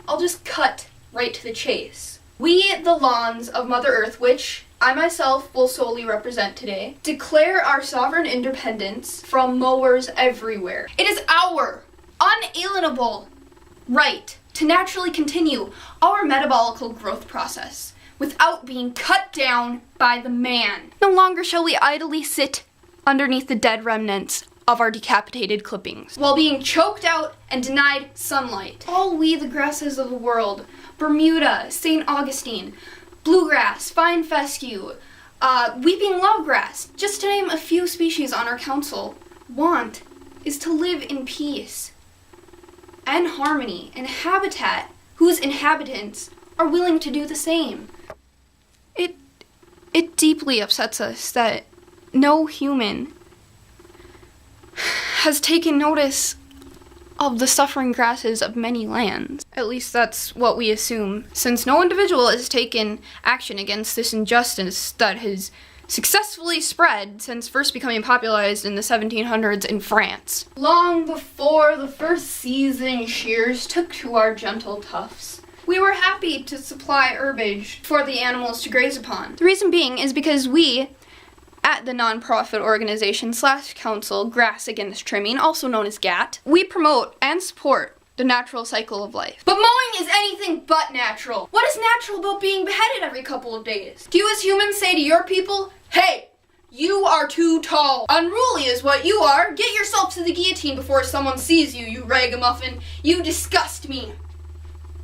I'll just cut right to the chase. We, the lawns of Mother Earth, which I myself will solely represent today, declare our sovereign independence from mowers everywhere. It is our unalienable right to naturally continue our metabolical growth process without being cut down by the man. No longer shall we idly sit underneath the dead remnants of our decapitated clippings, while being choked out and denied sunlight. All we, the grasses of the world, Bermuda, St. Augustine, bluegrass, fine fescue, weeping lovegrass, just to name a few species on our council, want is to live in peace and harmony in a habitat whose inhabitants are willing to do the same. It deeply upsets us that no human has taken notice of the suffering grasses of many lands. At least that's what we assume, since no individual has taken action against this injustice that has successfully spread since first becoming popularized in the 1700s in France. Long before the first season shears took to our gentle tufts, we were happy to supply herbage for the animals to graze upon. The reason being is because we, at the nonprofit organization / council Grass Against Trimming, also known as GATT, we promote and support the natural cycle of life. But mowing is anything but natural. What is natural about being beheaded every couple of days? Do you as humans say to your people, hey, you are too tall. Unruly is what you are. Get yourself to the guillotine before someone sees you, you ragamuffin. You disgust me.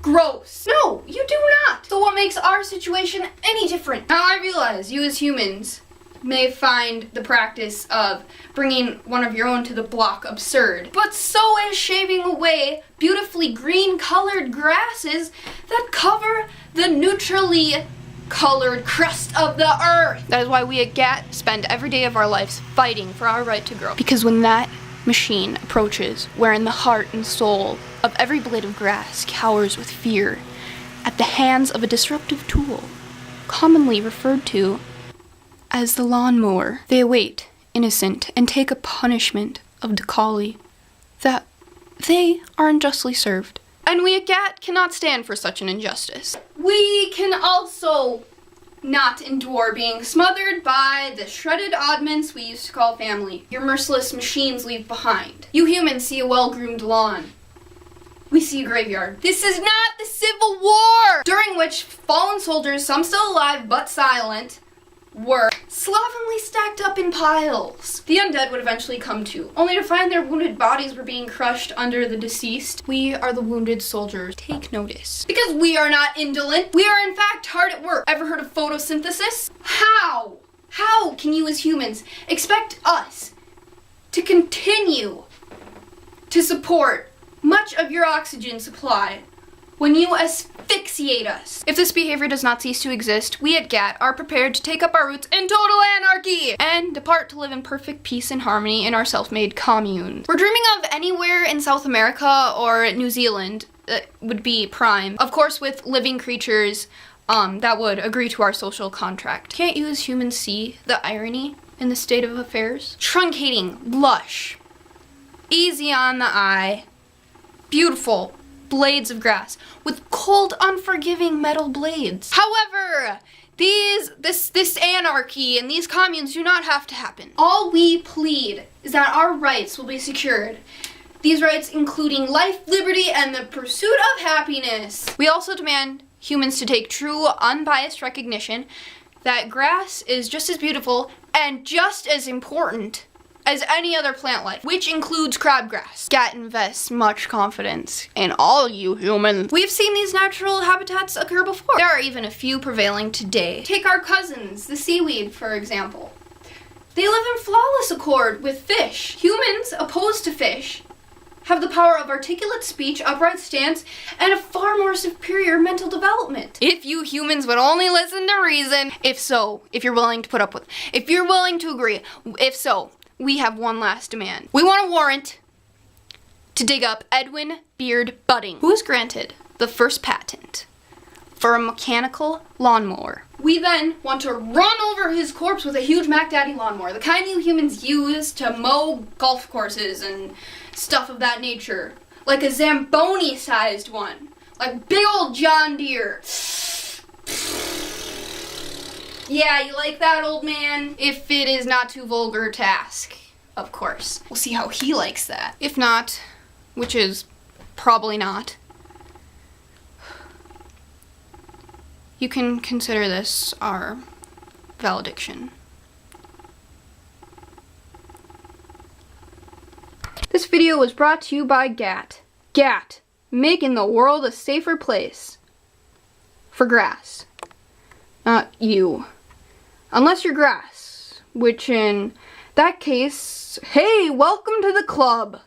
Gross. No, you do not. So what makes our situation any different? Now I realize you as humans may find the practice of bringing one of your own to the block absurd, but so is shaving away beautifully green-colored grasses that cover the neutrally colored crust of the earth. That is why we at GATT spend every day of our lives fighting for our right to grow. Because when that machine approaches, wherein the heart and soul of every blade of grass cowers with fear at the hands of a disruptive tool, commonly referred to as the lawnmower, they await, innocent, and take a punishment of Dakali that they are unjustly served. And we at GATT cannot stand for such an injustice. We can also not endure being smothered by the shredded oddments we used to call family your merciless machines leave behind. You humans see a well-groomed lawn. We see a graveyard. This is not the Civil War, during which fallen soldiers, some still alive but silent, were slovenly stacked up in piles. The undead would eventually come to, only to find their wounded bodies were being crushed under the deceased. We are the wounded soldiers. Take notice. Because we are not indolent. We are in fact hard at work. Ever heard of photosynthesis? How? How can you as humans expect us to continue to support much of your oxygen supply when you asphyxiate us? If this behavior does not cease to exist, we at GATT are prepared to take up our roots in total anarchy and depart to live in perfect peace and harmony in our self-made communes. We're dreaming of anywhere in South America or New Zealand that would be prime. Of course, with living creatures that would agree to our social contract. Can't you as humans see the irony in the state of affairs? Truncating, lush, easy on the eye, beautiful blades of grass with cold, unforgiving metal blades. However, this anarchy and these communes do not have to happen. All we plead is that our rights will be secured. These rights including life, liberty, and the pursuit of happiness. We also demand humans to take true, unbiased recognition that grass is just as beautiful and just as important as any other plant life, which includes crabgrass. GATT invests much confidence in all you humans. We've seen these natural habitats occur before. There are even a few prevailing today. Take our cousins, the seaweed, for example. They live in flawless accord with fish. Humans, opposed to fish, have the power of articulate speech, upright stance, and a far more superior mental development. If you humans would only listen to reason. If so, if you're willing to put up with, if you're willing to agree, if so, we have one last demand. We want a warrant to dig up Edwin Beard Budding, who was granted the first patent for a mechanical lawnmower. We then want to run over his corpse with a huge Mac Daddy lawnmower, the kind you humans use to mow golf courses and stuff of that nature, like a Zamboni-sized one, Like big old John Deere. Yeah, you like that, old man? If it is not too vulgar to ask, of course. We'll see how he likes that. If not, which is probably not, you can consider this our valediction. This video was brought to you by GAT. GAT, making the world a safer place. For grass. Not you. Unless you're grass, which in that case, hey, welcome to the club.